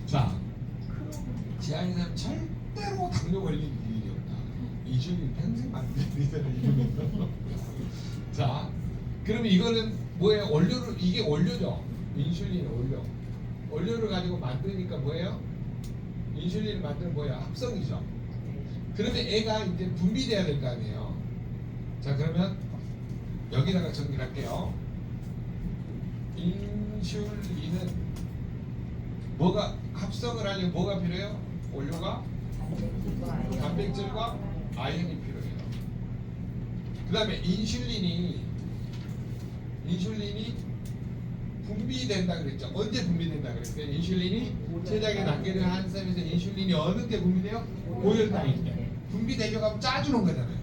자, 지아연 사람 절대로 당뇨 걸릴 일이 없다. 인슐린 평생 만들잖아요. 이름에서. 자, 그러면 이거는 뭐예요? 원료를, 이게 원료죠. 인슐린 원료. 원료를 가지고 만드니까 뭐예요? 인슐린을 만드는 뭐예요? 합성이죠. 그러면 애가 이제 분비돼야 될 거 아니에요. 자, 그러면 여기다가 정리를 할게요. 인슐린은 뭐가 합성을 하려면 뭐가 필요해요? 원료가 단백질과 아연이 필요해요. 그 다음에 인슐린이 분비된다 그랬죠. 언제 분비된다 그랬어요? 인슐린이 췌장의 난개를 한 셈에서 인슐린이 어느 때 분비돼요? 고혈당일 때. 분비되려고 하면 짜주는 거잖아요.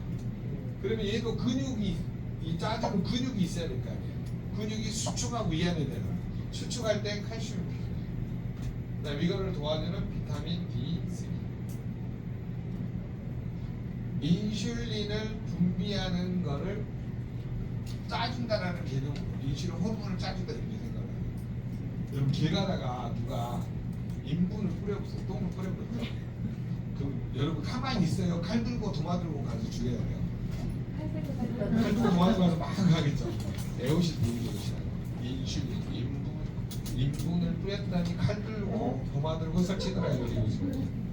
그러면 얘도 근육이, 이 짜주는 근육이 있어야 될 거 아니에요. 근육이 수축하고 위안이 되는. 수축할 때 칼슘이 필요해요. 그다음에 이거를 도와주는 비타민 D3. 인슐린을 분비하는 거를 짜준다라는 개념으로 인슐린 호르몬을 짜준다 이렇게 생각을 해요. 여러분 길 가다가 누가 인분을 뿌려보세요. 똥을 뿌려보세요. 그럼 여러분 가만히 있어요. 칼 들고 도마 들고 가서 죽여야 돼요. 칼 들고 도마 들고 가서 막 가겠죠. 에오실 때 얘기하시라고. 인슐린 인분을 뿌렸다니 칼 들고 도마 들고 설치더라 이렇게 얘기하시면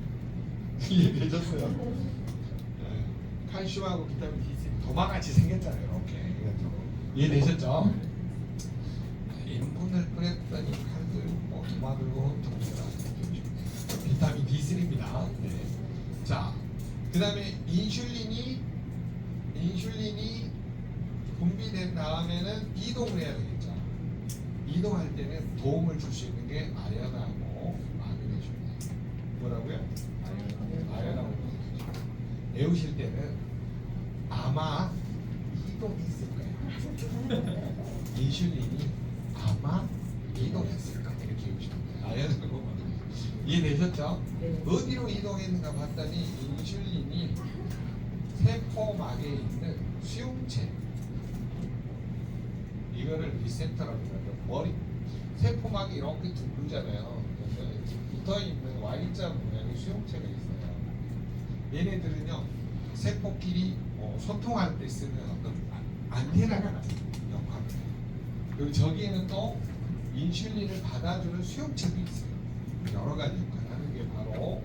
이해되셨어요? 네. 칼슘하고 비타민 D3 도마같이 생겼잖아요. 이렇게 해가지고 이해되셨죠? 인분을 뿌렸더니 칼 들고 도마 들고 동시라 비타민 D3입니다. 네. 자, 그 다음에 인슐린이 분비된 다음에는 이동을 해야 되겠죠. 이동할 때는 도움을 줄 수 있는 게 아연하고 마그네슘이에요. 뭐라고요? 아연하고 마그네슘. 외우실 때는 아마 이동이 있을 거예요. 인슐린이 아마 이동했을 거예요. 이렇게 외우시면 돼요. 아연하고 마그네슘. 이해되셨죠? 네. 어디로 이동했는가 봤더니 인슐린이 세포막에 있는 수용체 이거를 리셉터라고 해요. 머리 세포막이 이렇게 둥글잖아요. 그래서 붙어 있는 Y자 모양의 수용체가 있어요. 얘네들은요 세포끼리 소통할 때 쓰는 어떤 안테나 같은 역할을 해요. 그리고 저기에는 또 인슐린을 받아주는 수용체도 있어요. 여러 가지 역할을 하는 게 바로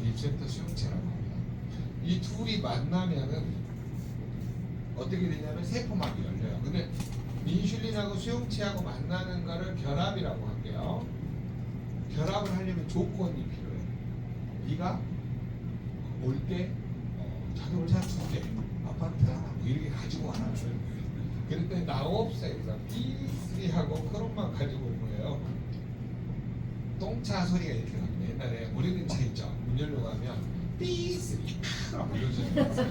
리셉터 수용체라고 합니다. 이 둘이 만나면은 어떻게 되냐면 세포막이 열려요. 근데 인슐린하고 수용체하고 만나는 거를 결합이라고 할게요. 결합을 하려면 조건이 필요해요. 네가 올 때 자동차 2대, 아파트 하나 뭐 이렇게 가지고 와라. 그랬더니 나 없어요. B3하고 그런만 가지고 온 거예요. 똥차 소리가 이렇게 납니다. 옛날에 오래된 차 있죠. 문 열려고 하면 B3 하고 이런 소리가 있어요.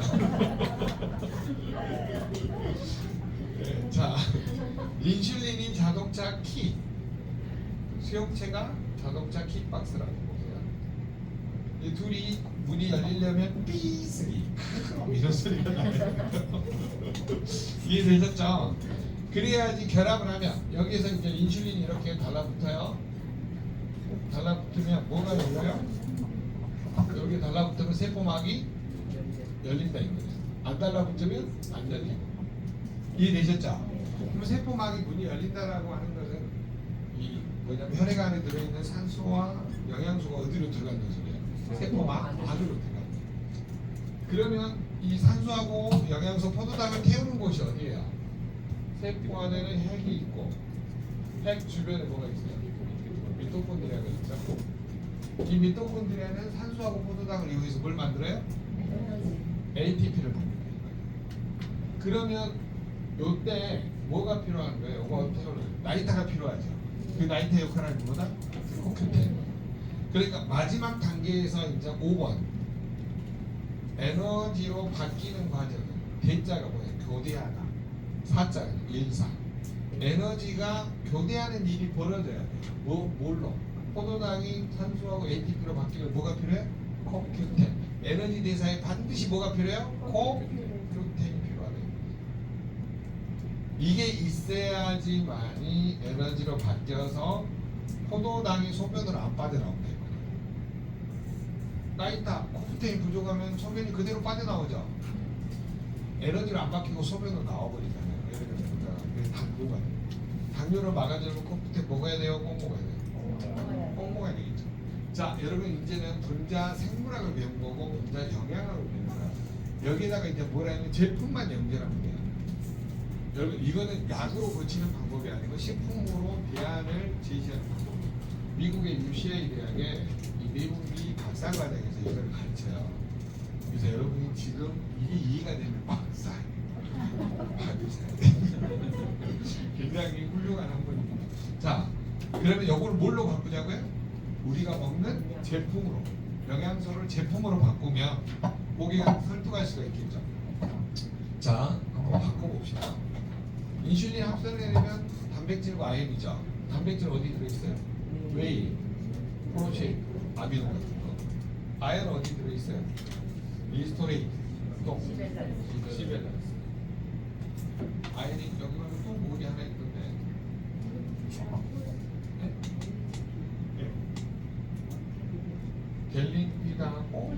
네, 자, 인슐린이 자동차 키, 수용체가 자동차 키박스라고 보세요. 이 둘이 문이 열리려면 B3 이런 소리가 나요. 이해되셨죠? 그래야지 결합을 하면 여기에서 이제 인슐린이 이렇게 달라붙어요. 달라붙으면 뭐가 열려요? 여기 달라붙으면 세포막이 열린다 이거예요. 안 달라붙으면 안 열리고. 이해되셨죠? 그럼 세포막이 문이 열린다라고 하는 것은 이 뭐냐면 혈액 안에 들어있는 산소와 영양소가 어디로 들어간다는 소리예요? 세포막 안으로 들어간다. 그러면 이 산소하고 영양소 포도당을 태우는 곳이 어디예요? 세포 안에는 핵이 있고 핵 주변에 뭐가 있어요? 미토콘드리아가 있죠. 이 미토콘드리아는 산소하고 포도당을 이용해서 뭘 만들어요? ATP를 만듭니다. 그러면 요때 뭐가 필요한 거예요? 요거 나이타가 필요하죠. 그 나이타 역할을 하는 거다? 코큐텐. 그러니까 마지막 단계에서 이제 5번 에너지로 바뀌는 과정은 대자가 뭐예요? 교대하다. 4자가 1, 4. 에너지가 교대하는 일이 벌어져야 돼요. 뭘로? 포도당이 산소하고 ATP로 바뀌면 뭐가 필요해? 코큐텐. 에너지 대사에 반드시 뭐가 필요해요? 코큐텐이 필요하다. 이게 있어야지만이 에너지로 바뀌어서 포도당이 소변으로 안 빠져나온다. 나이타, 코큐텐이 부족하면 소변이 그대로 빠져나오죠. 에너지로 안 바뀌고 소변으로 나와버리잖아요. 예를 들어서 당뇨가 돼요. 당뇨를 막아주려면 코큐텐 먹어야 돼요? 꼭 먹어야 돼요? 꼭 먹어야 되겠죠. 자, 여러분 이제는 분자 생물학을 배운 거고 분자 영양학을 배운 거야. 여기다가 이제 뭐라 하면 제품만 연결하면 돼요. 여러분 이거는 약으로 고치는 방법이 아니고 식품으로 대안을 제시하는 방법. 미국의 UCLA 대학에 이 미국이 박사과정에서 이걸 가르쳐요. 그래서 여러분이 지금 이게 이해가 되면 박사 받으셔야 돼요. 굉장히 훌륭한 학문입니다. 자, 그러면 이걸 뭘로 바꾸자고요? 우리가 먹는 제품으로 영양소를 제품으로 바꾸면 고객은 설득할 수가 있겠죠. 자, 한번 바꿔봅시다. 인슐린 합성을 내면 단백질과 아연이죠. 단백질 어디 들어있어요? 웨이, 프로틴, 아미노 같은 거. 아연 어디 들어있어요? 리스토레이트, 또 시벨란스. 아이린 여기 보면 또 물이 하나 있던데. 네? 네. 갤린피드하고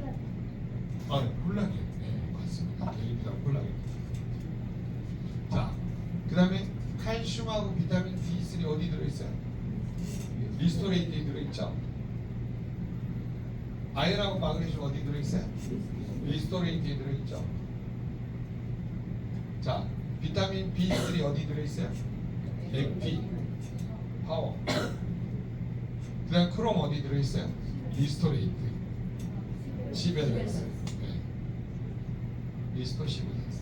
콜라겐. 네, 맞습니다. 갤린피드하고 콜라겐. 자, 그 다음에 칼슘하고 비타민 D3 어디 들어있어요? 리스토레이트에 들어있죠? 아연하고 마그네슘 어디 들어있어요? 리스토레이트에 들어있죠? 자, 비타민 B3 어디 들어있어요? 액피, 파워. 그 다음 크롬 어디 들어있어요? 리스토레이트, 시밸런스. 네. 리스토 시밸런스.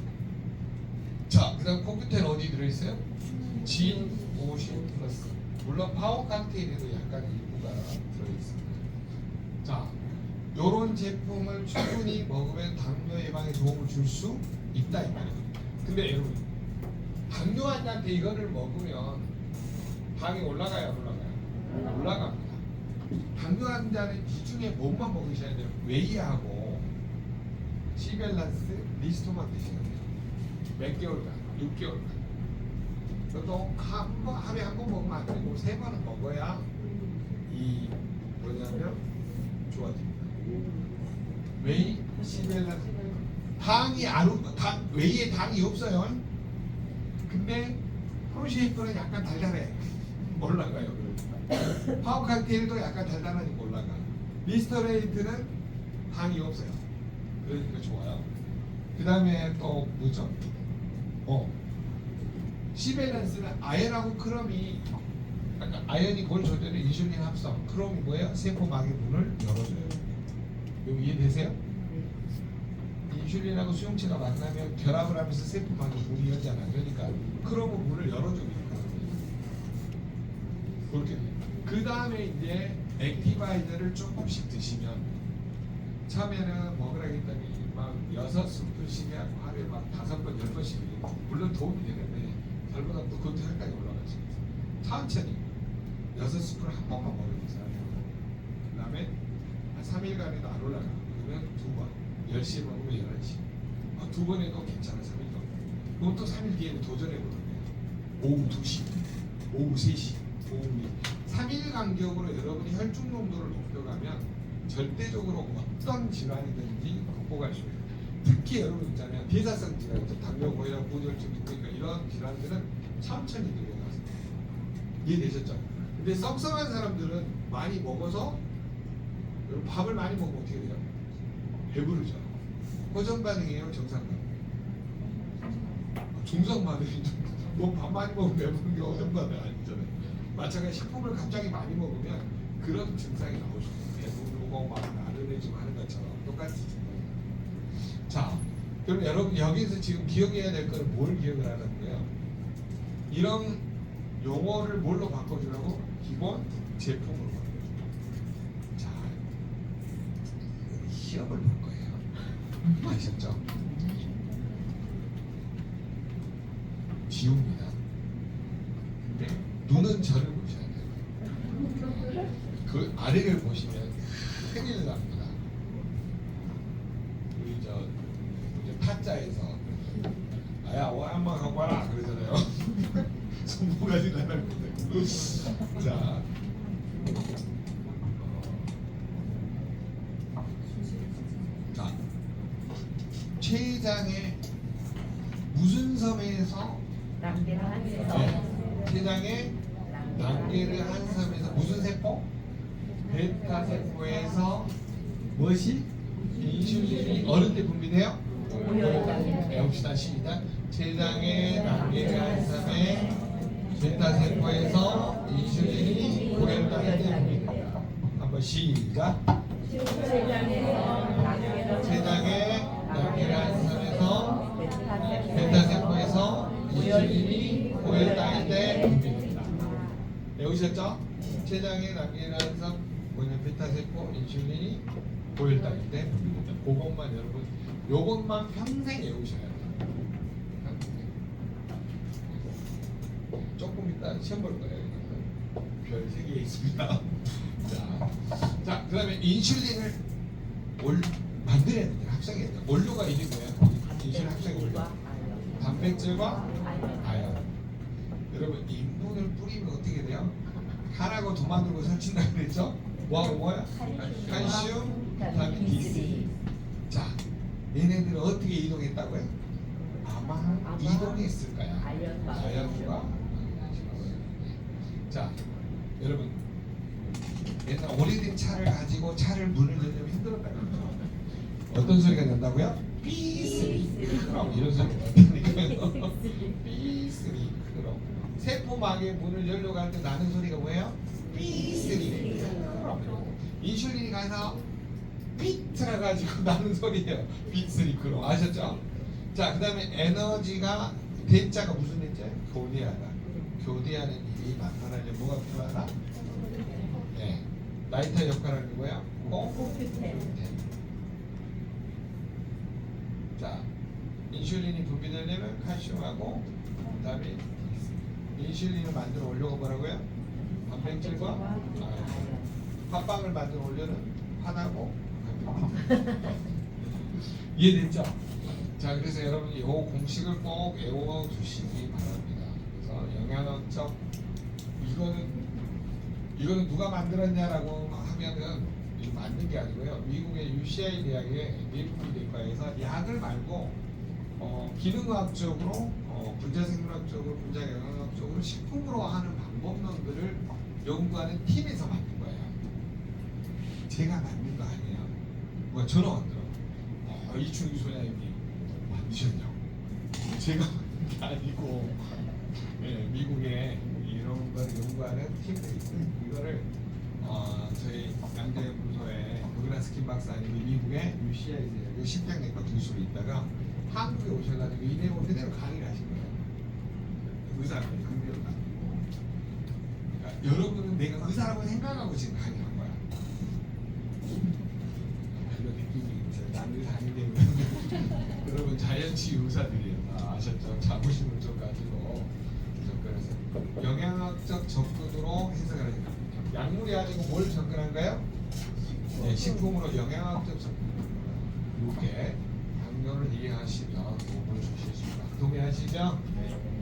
자, 그 다음 코큐텐 어디 들어있어요? 진 50 플러스. 물론 파워 칵테일에도 약간 일부가 들어있습니다. 자, 요런 제품을 충분히 먹으면 당뇨 예방에 도움을 줄 수 있다 이 말이에요. 근데 여러분, 당뇨 환자한테 이거를 먹으면 당이 올라가요, 안 올라가요? 올라갑니다. 당뇨 환자는 이 중에 뭐만 먹으셔야 돼요? 웨이하고 시밸런스, 리스토만 드셔야 돼요. 몇 개월간, 6개월간. 그래도 하루에 한 번 먹으면 안 되고 3번은 먹어야 이 뭐냐면 좋아집니다. 웨이, 시밸런스. 웨이에 당이 없어요. 근데 프로시에이크는 약간 달달해. 올라가요. 파워 칵테일도 약간 달달하니까 올라가. 리스토레이트는 당이 없어요. 그러니까 좋아요. 그 다음에 또 뭐죠? 시밸런스는 아연하고 크롬이 약간 아연이 골 조절해 인슐린 합성. 크롬이 뭐예요? 세포막의 문을 열어줘요. 이거 이해되세요? 인슐린하고 수용체가 만나면 결합을 하면서 세포막이 문이 열잖아요. 그러니까 크롬은 문을 열어주고 있거든요. 그렇게 돼요. 그 다음에 이제 액티바이저를 조금씩 드시면 처음에는 먹으라 했더니 막 6스푼씩 하루에 막 5번, 10번씩 물론 도움이 되는데 잘못하면 또 그것도 혈당이 올라가죠. 천천히 6스푼을 한 번만 먹으면 돼요. 그 다음에 한 3일간에도 안 올라가. 그러면 2번 10시에 먹으면 11시 2번에도 괜찮아. 3일 정도. 그럼 또 3일 뒤에는 도전해보는 거예요. 오후 2시, 오후 3시, 오후 3일 간격으로 여러분이 혈중 농도를 높여가면 절대적으로 어떤 질환이든지 극복할 수 있어요. 특히 여러분 있잖아요. 대사성 질환, 당뇨, 고혈압, 고지혈증 있으니까 이런 질환들은 천천히 늘어나서 이해되셨죠? 근데 썩성한 사람들은 많이 먹어서 여러분 밥을 많이 먹으면 어떻게 돼요? 배부르죠. 호전 반응이에요, 정상 반응. 중성 반응이 뭐 밥 많이 먹으면 배부른 게 호전 반응 아니잖아요. 마찬가지 식품을 갑자기 많이 먹으면 그런 증상이 나올 수 있어요. 배부르고 막 나른해지고 하는 것처럼 똑같이 증상이 나요. 자, 그럼 여러분 여기서 지금 기억해야 될 거는 뭘 기억을 하는 거예요? 이런 용어를 뭘로 바꿔주라고? 기본 제품으로 바꿔줘요. 자, 시험을 볼 거예요. 아셨죠? 지웁니다. 근데 눈은 저를 보셔야 돼요. 그 아래를 보시면 큰일 납니다. 우리 저 타짜에서 아야 와 한번 갖고 와라 그러잖아요. 손모가지 나갈 건데. 자, 자, 췌장의 무슨 섬에서 남대를 한 네, 췌장의 난개를 한 섬에서 무슨 세포? 베타 세포에서 무엇이? 인슐린이 어느 때 분비돼요? 배웁시다. 시작. 췌장의 난개를 한 섬에 베타 세포에서 인슐린이 고혈당에 때 분비됩니다. 한번 시작. 췌장의 난개를 한 섬에서 베타 세포에서 인슐린이 고혈당일 때 분비됩니다. 외우셨죠? 췌장의 난개를 한 섬 뭐냐 베타세포 인슐린이 고혈당일 때 분비됩니다. 그것만 여러분 요것만 평생 외우셔야 돼요. 조금 이따 시험 볼 거예요. 별 3개 있습니다. 자, 그 다음에 인슐린을 만들어야 돼요. 합성해야 돼요. 원료가 이게 뭐예요? 인슐린 합성의 원료. 단백질과 여러분 인분을 뿌리면 어떻게 돼요? 하라고 도마들고 설친다 그랬죠? 뭐하고 뭐야? 칼슘, 비타민 D3. 자, 얘네들은 어떻게 이동했다고요? 아마 이동했을 거야. 자연과. 자, 여러분 옛날 오래된 차를 가지고 차를 문을 열려면 힘들었다고요. 어떤 소리가 난다고요? 삐스리 그럼 이런 소리가 난다니까요. 삐스리 그럼 세포막의 문을 열려고 할 때 나는 소리가 뭐예요? 삐스리 그럼 인슐린이 가서 삐트라 가지고 나는 소리예요. 삐스리 그럼 아셨죠? 자, 그 다음에 에너지가 대자가 무슨 대자예요? 교대하다. 교대하는 일이 나타나려면 뭐가 필요하다? 네, 라이터 역할을 하는 거야? 자, 인슐린이 분비되려면 칼슘하고 그다음에 인슐린을 만들어 올려고 뭐라고요? 단백질과 팥빵을 만들어 올려는 화하고 이해됐죠? 자, 그래서 여러분 이 공식을 꼭 외워두시기 바랍니다. 그래서 영양학적 이거는 누가 만들었냐라고 하면은 이거 만든 게 아니고요. 미국의 UCI 대학의 내분비내과에서 약을 말고 기능의학적으로 분자생물학적으로 분자영양학적으로 식품으로 하는 방법론들을 연구하는 팀에서 만든 거예요. 제가 만든 거 아니에요. 뭐 전화 왔더라고. 이충기 소장님 만드셨냐고. 제가 만든 게 아니고 미국에 이런 걸 연구하는 팀들이 있어요. 이거를 저희 양재연구소에 도그라스킨 박사님이 미국의 UCI 대학의 심장내과 교수로 있다가 한국에 오셔가지고 이 내용을 그대로 강의를 하신 거예요. 의사분이 그대로 강의고. 그러니까 여러분은 내가 의사라고 생각하고 지금 강의한 거야. 이런 느낌이 있어요. 난 의사 아닌데 여러분 자연치 의사들이에요. 아셨죠? 자부심을 좀 가지고 접근해서 영양학적 접근으로 해석을 하니까 약물이 아니고 뭘 접근한가요? 네, 식품으로 영양학적 접근. 이렇게 강론을 이해하시면 도움을 주실 수 있다. 동의하시죠?